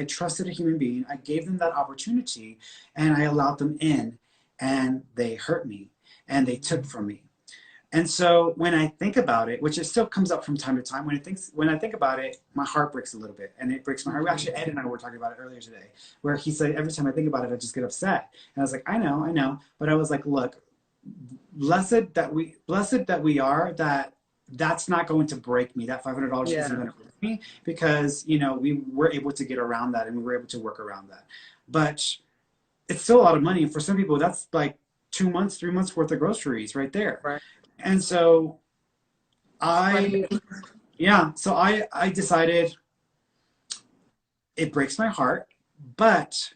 trusted a human being. I gave them that opportunity and I allowed them in and they hurt me and they took from me. And so when I think about it, which it still comes up from time to time, when I think about it, my heart breaks a little bit and it breaks my heart. Actually, Ed and I were talking about it earlier today where he said, every time I think about it, I just get upset. And I was like, I know. But I was like, look, blessed that we are that that's not going to break me. That $500 isn't going to break me because, you know, we were able to get around that and we were able to work around that. But it's still a lot of money. And for some people, that's like 2 months, 3 months worth of groceries right there. Right. And so I decided it breaks my heart, but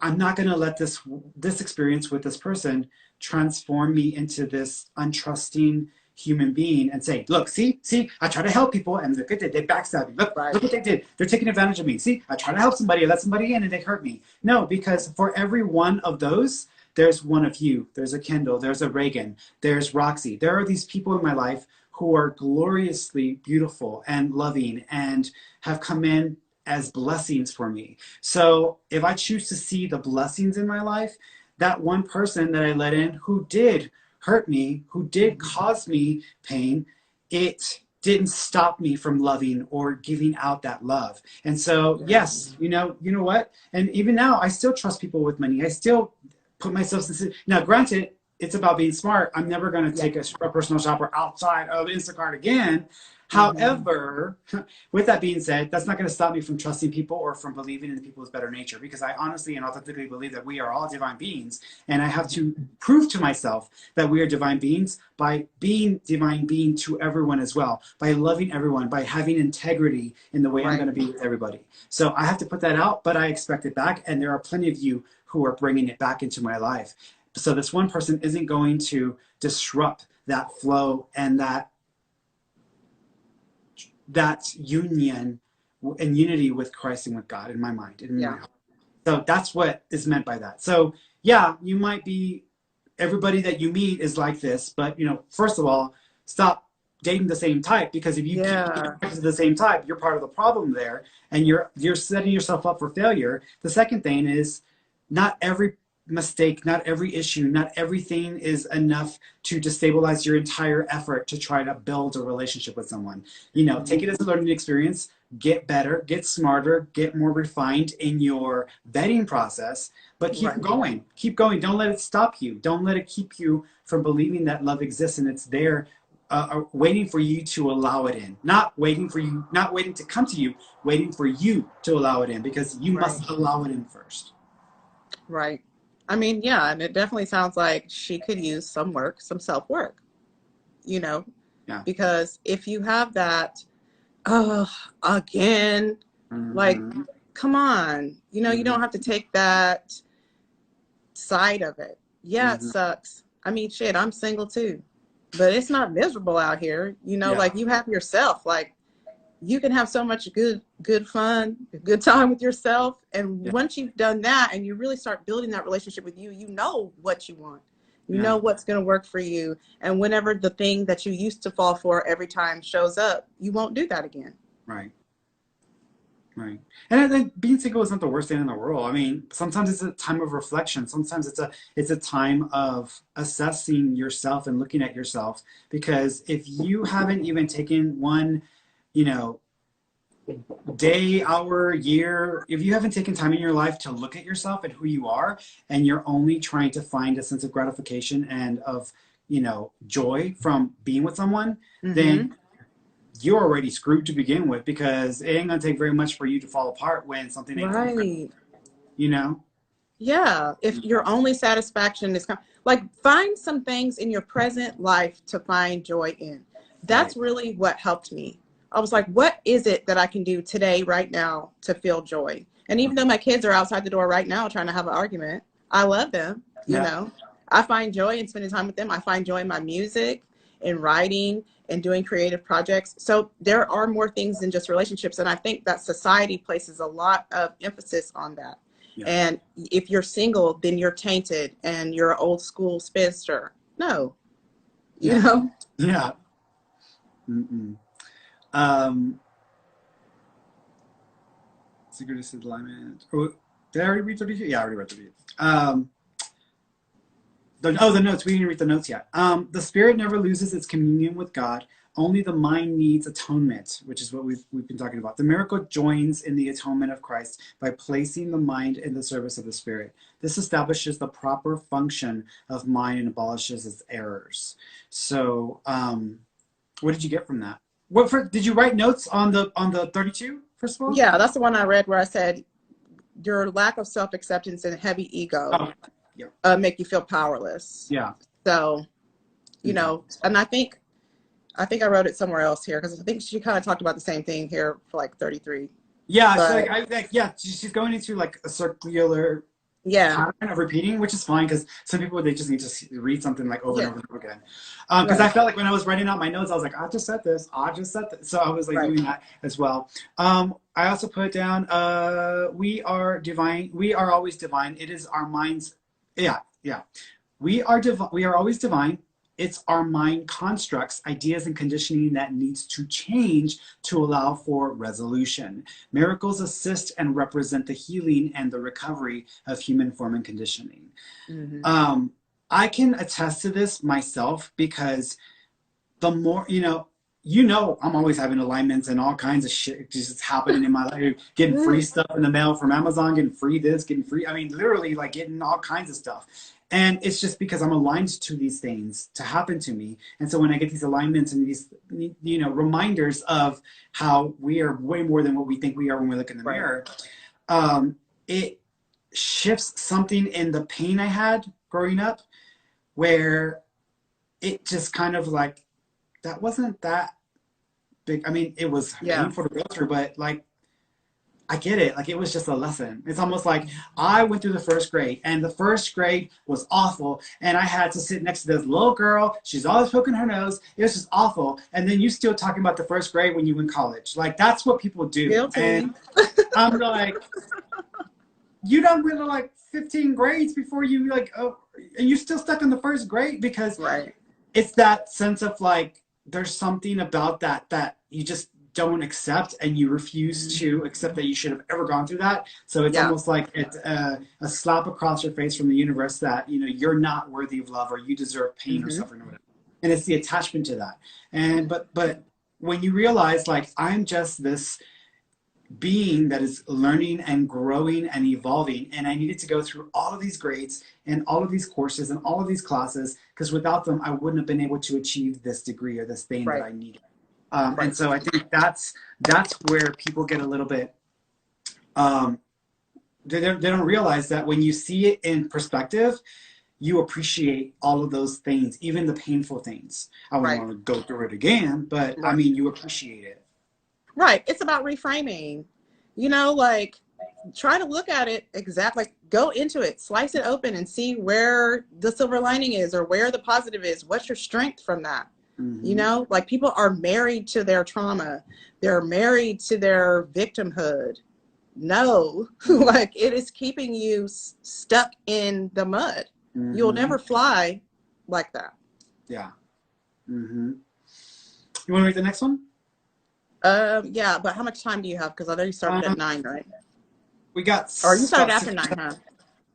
I'm not going to let this experience with this person transform me into this untrusting human being and say, look, see, I try to help people and look at it, they backstab me. Look what they did. They're taking advantage of me. See, I try to help somebody, I let somebody in and they hurt me. No, because for every one of those, there's one of you. There's a Kendall, there's a Reagan, there's Roxy. There are these people in my life who are gloriously beautiful and loving and have come in as blessings for me. So if I choose to see the blessings in my life, that one person that I let in who did hurt me, who did cause me pain, it didn't stop me from loving or giving out that love. And so, yes, you know what? And even now, I still trust people with money. I still put myself in. Now, granted, it's about being smart. I'm never going to take a personal shopper outside of Instacart again. However, with that being said, that's not going to stop me from trusting people or from believing in people's better nature because I honestly and authentically believe that we are all divine beings. And I have to prove to myself that we are divine beings by being divine being to everyone as well, by loving everyone, by having integrity in the way I'm going to be with everybody. So I have to put that out, but I expect it back. And there are plenty of you who are bringing it back into my life. So this one person isn't going to disrupt that flow and that union and unity with Christ and with God in my mind. So that's what is meant by that. So yeah, you might be, everybody that you meet is like this, but you know, first of all, stop dating the same type because if you keep the same type, you're part of the problem there and you're setting yourself up for failure. The second thing is not every mistake, not every issue, not everything is enough to destabilize your entire effort to try to build a relationship with someone. You know, take it as a learning experience, get better, get smarter, get more refined in your vetting process, but keep going. Don't let it stop you. Don't let it keep you from believing that love exists and it's there waiting for you to allow it in. Not waiting to come to you, waiting for you to allow it in because you must allow it in first. Right. I mean, yeah, and it definitely sounds like she could use some self-work, you know, because if you have that, again, like, come on, you know, you don't have to take that side of it. Yeah, it sucks. I mean, shit, I'm single too, but it's not miserable out here. You know, like you have yourself, like you can have so much good fun, good time with yourself. And once you've done that and you really start building that relationship with you, you know what you want. You know what's going to work for you. And whenever the thing that you used to fall for every time shows up, you won't do that again. Right. Right. And then being single is not the worst thing in the world. I mean, sometimes it's a time of reflection. Sometimes it's a time of assessing yourself and looking at yourself. Because if you haven't even taken one, you know, day, hour, year, if you haven't taken time in your life to look at yourself and who you are, and you're only trying to find a sense of gratification and of, joy from being with someone, then you're already screwed to begin with, because it ain't gonna take very much for you to fall apart when something ain't Right. Yeah, if your only satisfaction is like, find some things in your present life to find joy in. That's really what helped me. I was like, what is it that I can do today, right now, to feel joy? And even though my kids are outside the door right now trying to have an argument, I love them. I find joy in spending time with them. I find joy in my music, in writing, and doing creative projects. So there are more things than just relationships. And I think that society places a lot of emphasis on that. And if you're single, then you're tainted and you're an old school spinster. No, you know? Yeah. Synchronicity alignment. Oh, did I already read 32? Yeah, I already read 32. The notes. We didn't read the notes yet. The spirit never loses its communion with God. Only the mind needs atonement, which is what we've been talking about. The miracle joins in the atonement of Christ by placing the mind in the service of the spirit. This establishes the proper function of mind and abolishes its errors. So, what did you get from that? Did you write notes on the 32? First of all, yeah, that's the one I read where I said your lack of self-acceptance and heavy ego make you feel powerless. Yeah. So, and I think I wrote it somewhere else here, because I think she kind of talked about the same thing here for like 33. Yeah, so she's going into like a circular pattern of repeating, which is fine, because some people, they just need to read something like over and over and over again. Because I felt like when I was writing out my notes, I was like, I just said this. So I was like doing that as well. I also put down, we are divine. We are always divine. It is our minds. Yeah. We are always divine. It's our mind constructs, ideas, and conditioning that needs to change to allow for resolution. Miracles assist and represent the healing and the recovery of human form and conditioning. I can attest to this myself, because the more, I'm always having alignments and all kinds of shit just happening in my life. Getting free stuff in the mail from Amazon, getting free this, getting free. I mean, literally like getting all kinds of stuff. And it's just because I'm aligned to these things to happen to me. And so when I get these alignments and these, reminders of how we are way more than what we think we are when we look in the mirror, it shifts something in the pain I had growing up, where it just kind of like, that wasn't that big. I mean, it was painful to go through, but like, I get it. Like, it was just a lesson. It's almost like I went through the first grade, and the first grade was awful. And I had to sit next to this little girl. She's always poking her nose. It was just awful. And then you still talking about the first grade when you in college. Like, that's what people do. Guilty. And I'm like, you done went to like 15 grades before you and you still stuck in the first grade, because it's that sense of like, there's something about that you just don't accept, and you refuse to accept that you should have ever gone through that. So it's almost like it's a slap across your face from the universe that, you're not worthy of love, or you deserve pain or suffering or whatever. And it's the attachment to that. And but when you realize, like, I'm just this being that is learning and growing and evolving, and I needed to go through all of these grades and all of these courses and all of these classes, because without them I wouldn't have been able to achieve this degree or this thing that I needed. And so I think that's where people get a little bit, they don't realize that when you see it in perspective, you appreciate all of those things, even the painful things. I wouldn't want to go through it again, but I mean, you appreciate it. Right. It's about reframing, like, try to look at it exactly, like, go into it, slice it open and see where the silver lining is, or where the positive is. What's your strength from that? Like, people are married to their trauma. They're married to their victimhood. No, like, it is keeping you stuck in the mud. You'll never fly like that. Yeah. Mm-hmm. You want to read the next one? Yeah, but how much time do you have? Because I know you started at 9, right? We got Or you started about after 9, 6, huh?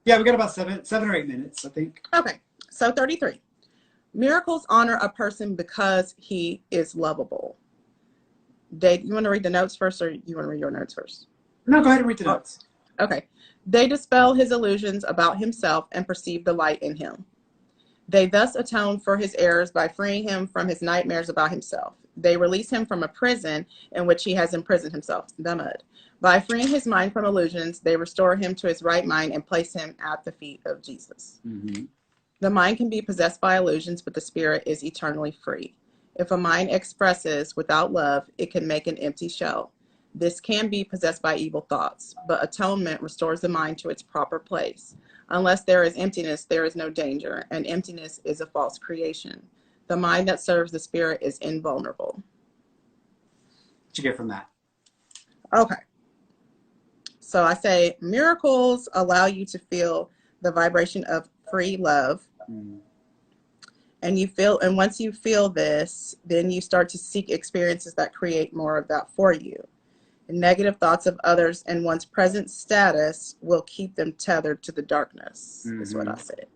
yeah, we got about 7 or 8 minutes, I think. Okay, so 33. Miracles honor a person because he is lovable. Dave, you want to read the notes first, or you want to read your notes first? No, go ahead and read the Oh, notes. okay. They dispel his illusions about himself and perceive the light in him. They thus atone for his errors by freeing him from his nightmares about himself. They release him from a prison in which he has imprisoned himself, the mud. By freeing his mind from illusions, they restore him to his right mind and place him at the feet of Jesus. Mm-hmm. The mind can be possessed by illusions, but the spirit is eternally free. If a mind expresses without love, it can make an empty shell. This can be possessed by evil thoughts, but atonement restores the mind to its proper place. Unless there is emptiness, there is no danger, and emptiness is a false creation. The mind that serves the spirit is invulnerable. What you get from that? Okay. So I say miracles allow you to feel the vibration of free love. And once you feel this, then you start to seek experiences that create more of that for you. And negative thoughts of others and one's present status will keep them tethered to the darkness, is what I said.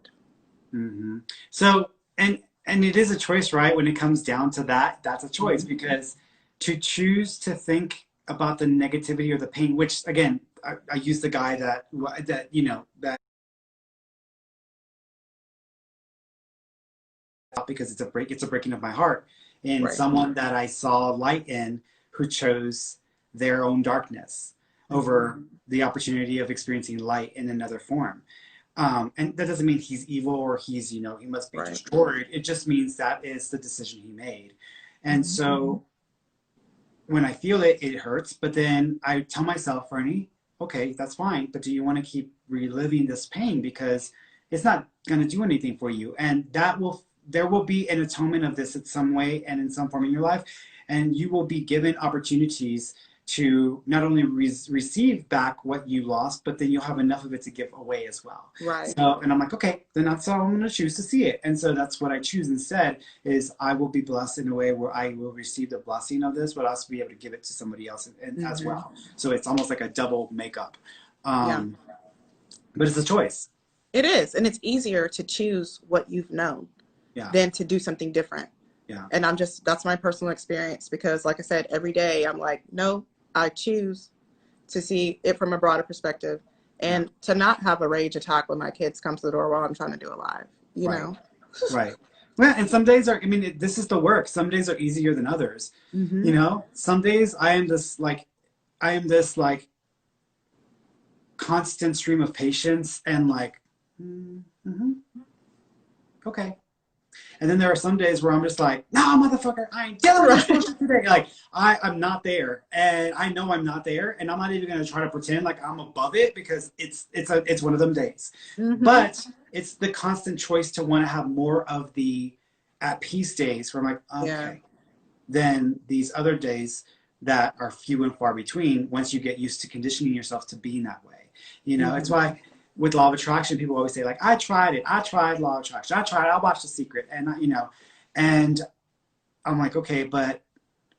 Mm-hmm. So, and it is a choice, right? When it comes down to that, that's a choice, because to choose to think about the negativity or the pain, which again, I use the guy that that because it's a breaking of my heart in Right. someone that I saw light in, who chose their own darkness over the opportunity of experiencing light in another form. And that doesn't mean he's evil or he's, he must be destroyed. It just means that is the decision he made. And so when I feel it, it hurts. But then I tell myself, Ferny, okay, that's fine. But do you want to keep reliving this pain? Because it's not going to do anything for you. And there will be an atonement of this in some way and in some form in your life. And you will be given opportunities to not only receive back what you lost, but then you'll have enough of it to give away as well. Right. So, and I'm like, okay, then that's how I'm going to choose to see it. And so that's what I choose instead, is I will be blessed in a way where I will receive the blessing of this, but also be able to give it to somebody else as well. So it's almost like a double makeup. But it's a choice. It is. And it's easier to choose what you've known than to do something different. Yeah. And that's my personal experience, because like I said, every day I'm like, no, I choose to see it from a broader perspective and to not have a rage attack when my kids come to the door while I'm trying to do it live, you know? Right. Well, and some days are, this is the work. Some days are easier than others. Some days I am this constant stream of patience and okay. And then there are some days where I'm just like, no, motherfucker, I ain't dealing with this today. Like, I'm not there, and I know I'm not there, and I'm not even gonna try to pretend like I'm above it, because it's one of them days. But it's the constant choice to want to have more of the at peace days where I'm like, okay, than these other days that are few and far between. Once you get used to conditioning yourself to being that way, it's why. With law of attraction, people always say, like, I tried it. I tried law of attraction. I watched The Secret. And, and I'm like, okay, but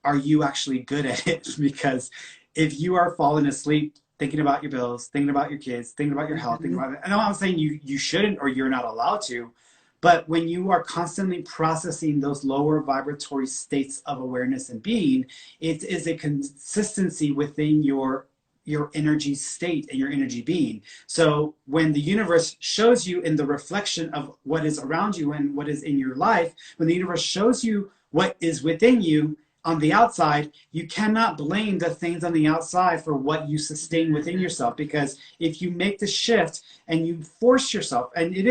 are you actually good at it? Because if you are falling asleep thinking about your bills, thinking about your kids, thinking about your health, thinking about it, and I'm not saying you shouldn't or you're not allowed to, but when you are constantly processing those lower vibratory states of awareness and being, it is a consistency within your energy state and your energy being. So when the universe shows you in the reflection of what is around you and what is in your life, when the universe shows you what is within you on the outside, you cannot blame the things on the outside for what you sustain within yourself. Because if you make the shift and you force yourself, and you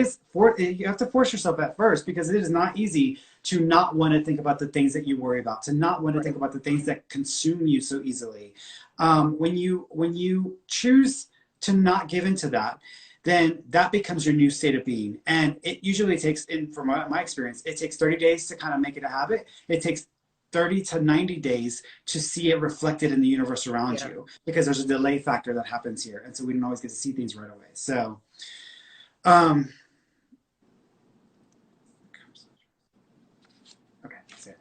have to force yourself at first, because it is not easy to not want to think about the things that you worry about, to not want to think about the things that consume you so easily. When you choose to not give into that, then that becomes your new state of being. And it usually takes, from my experience, it takes 30 days to kind of make it a habit. It takes 30 to 90 days to see it reflected in the universe around you, because there's a delay factor that happens here. And so we don't always get to see things right away. So, say?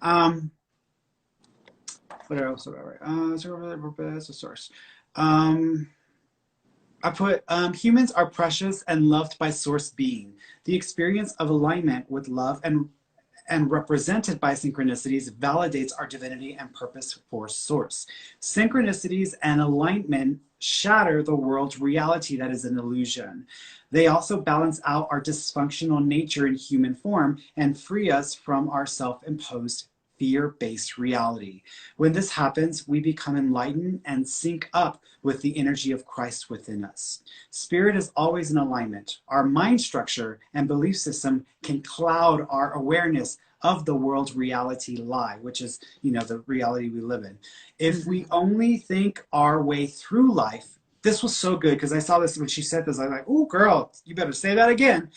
What else? Purpose, a source. I put humans are precious and loved by source being. The experience of alignment with love and represented by synchronicities validates our divinity and purpose for source. Synchronicities and alignment shatter the world's reality that is an illusion. They also balance out our dysfunctional nature in human form and free us from our self-imposed fear-based reality. When this happens, we become enlightened and sync up with the energy of Christ within us. Spirit is always in alignment. Our mind structure and belief system can cloud our awareness of the world's reality lie, which is, the reality we live in. If we only think our way through life, this was so good because I saw this when she said this. I was like, "Oh, girl, you better say that again."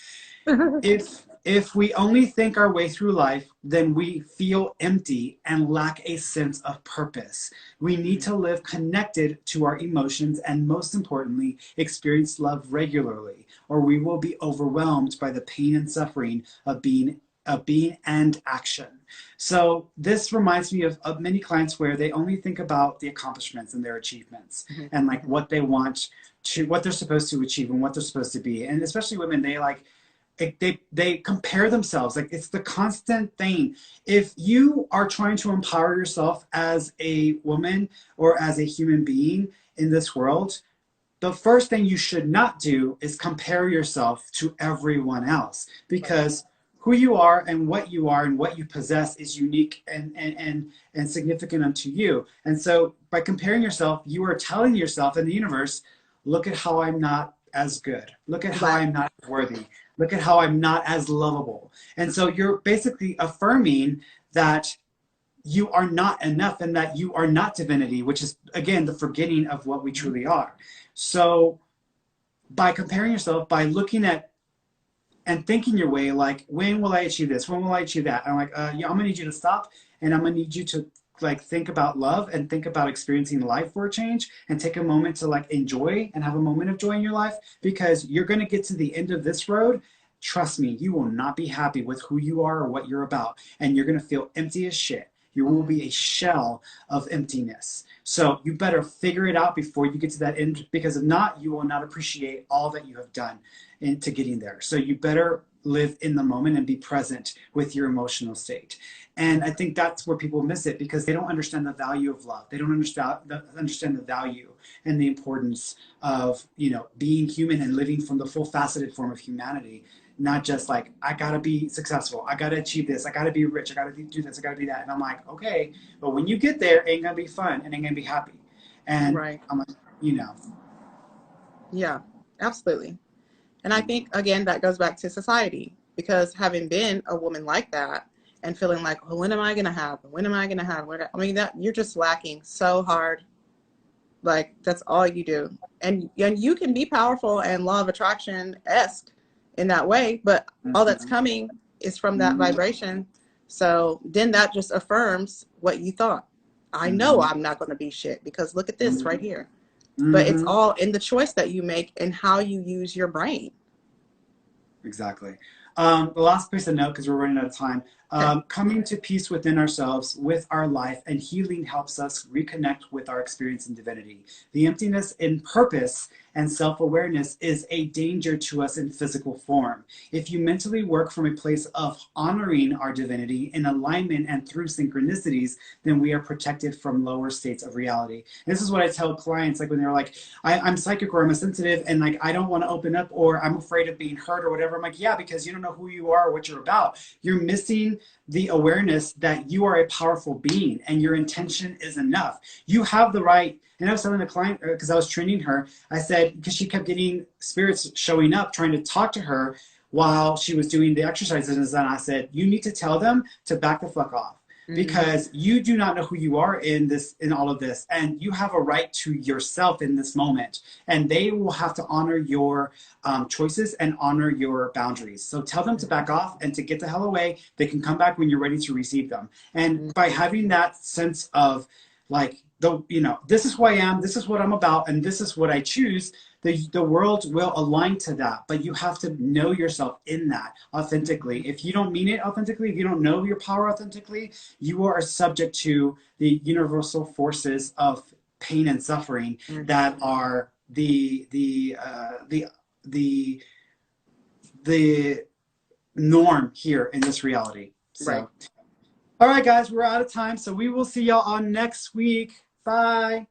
If we only think our way through life, then we feel empty and lack a sense of purpose. We need to live connected to our emotions and, most importantly, experience love regularly, or we will be overwhelmed by the pain and suffering of being and action. So this reminds me of many clients where they only think about the accomplishments and their achievements and like what they want to, what they're supposed to achieve and what they're supposed to be. And especially women, they compare themselves. Like, it's the constant thing. If you are trying to empower yourself as a woman or as a human being in this world, the first thing you should not do is compare yourself to everyone else, because who you are and what you possess is unique and significant unto you. And so by comparing yourself, you are telling yourself and the universe, look at how I'm not as good. Look at how I'm not worthy. Look at how I'm not as lovable. And so you're basically affirming that you are not enough and that you are not divinity, which is, again, the forgetting of what we truly are. So by comparing yourself, by looking at and thinking your way, like, when will I achieve this? When will I achieve that? And I'm like, yeah, I'm gonna need you to stop, and I'm gonna need you to like think about love and think about experiencing life for a change, and take a moment to like enjoy and have a moment of joy in your life, because you're gonna get to the end of this road. Trust me, you will not be happy with who you are or what you're about, and you're gonna feel empty as shit. You will be a shell of emptiness. So you better figure it out before you get to that end, because if not, you will not appreciate all that you have done into getting there. So you better live in the moment and be present with your emotional state. And I think that's where people miss it, because they don't understand the value of love. They don't understand the value and the importance of, being human and living from the full faceted form of humanity. Not just like, I gotta be successful, I gotta achieve this, I gotta be rich, I gotta do this, I gotta be that. And I'm like, okay, but when you get there, it ain't gonna be fun and ain't gonna be happy. And I'm like, Yeah, absolutely. And I think, again, that goes back to society, because having been a woman like that and feeling like, well, when am I gonna have? When am I gonna have? That you're just lacking so hard. Like, that's all you do. And you can be powerful and law of attraction-esque in that way, but all that's coming is from that vibration. So then that just affirms what you thought. I know I'm not going to be shit because look at this right here. But it's all in the choice that you make and how you use your brain. Exactly. The last piece of note, because we're running out of time. Coming to peace within ourselves, with our life, and healing helps us reconnect with our experience in divinity. The emptiness in purpose and self-awareness is a danger to us in physical form. If you mentally work from a place of honoring our divinity in alignment and through synchronicities, then we are protected from lower states of reality. And this is what I tell clients, like when they're like, I'm psychic or I'm a sensitive and like I don't want to open up or I'm afraid of being hurt or whatever. I'm like, yeah, because you don't know who you are or what you're about. You're missing the awareness that you are a powerful being and your intention is enough. You have the right. And I was telling the client, because I was training her, I said, because she kept getting spirits showing up, trying to talk to her while she was doing the exercises. And I said, you need to tell them to back the fuck off, because you do not know who you are in all of this. And you have a right to yourself in this moment. And they will have to honor your choices and honor your boundaries. So tell them to back off and to get the hell away. They can come back when you're ready to receive them. And by having that sense of like, this is who I am, this is what I'm about, and this is what I choose, the world will align to that. But you have to know yourself in that authentically. If you don't mean it authentically, if you don't know your power authentically, you are subject to the universal forces of pain and suffering that are the norm here in this reality. So, Right. all right, guys, we're out of time. So we will see y'all on next week. Bye.